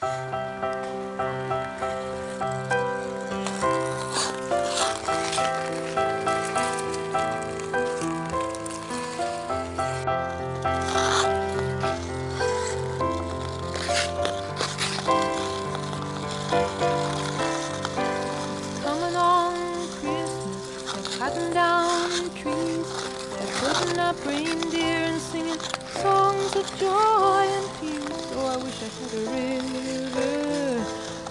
Coming on Christmas, they're cutting down trees, they're putting up reindeer and singing songs of joy and peace. Oh, I wish I had a river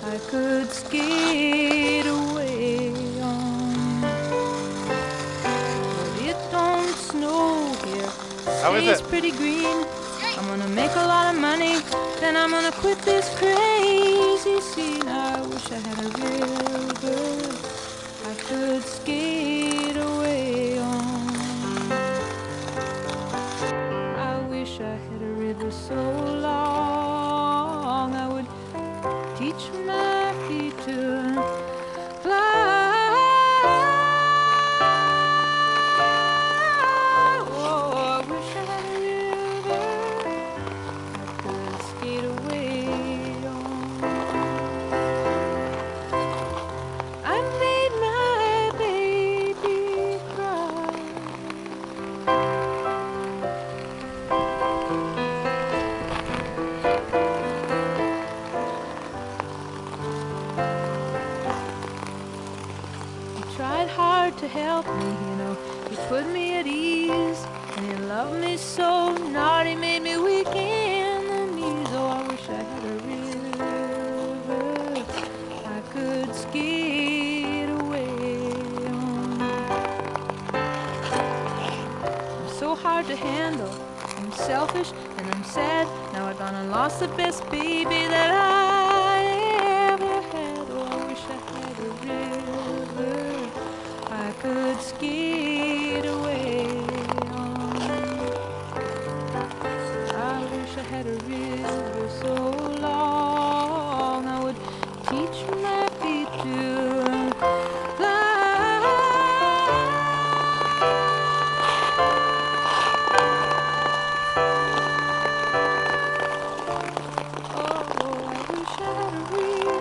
I could skate away on. But it don't snow here, stays pretty green. I'm gonna make a lot of money, then I'm gonna quit this crazy scene. I wish I had a river I could skate away on. I wish I had a river so long I would teach my feet to fly. Oh, I wish I had a river I could skate away on. I made my baby cry. He tried hard to help me, you know. He put me at ease, and he loved me so. Not he made me weak in the knees. Oh, I wish I had a river I could skate away on. I'm so hard to handle. I'm selfish and I'm sad. Now I gone and lost the best baby that I ever had. Oh, I wish I had a river I could skate away on. I wish I had a river so long I would teach my feet to fly. Oh, I wish I had a river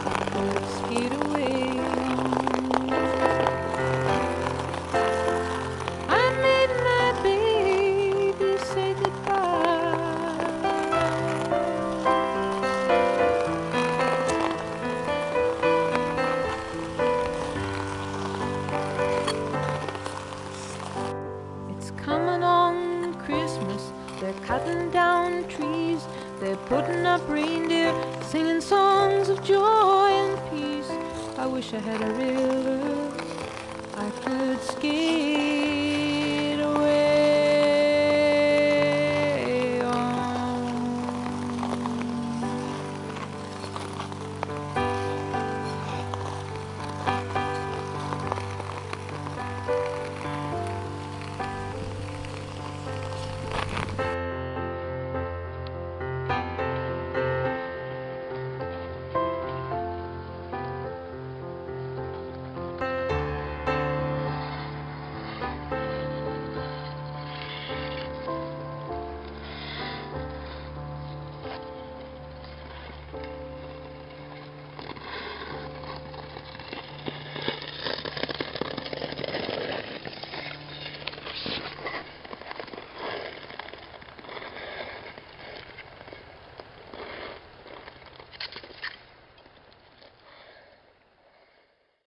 I could skate away on. I made my baby say goodbye. It's coming on Christmas, they're cutting down trees, they're putting up reindeer, singing songs of joy and peace. I wish I had a river I could skate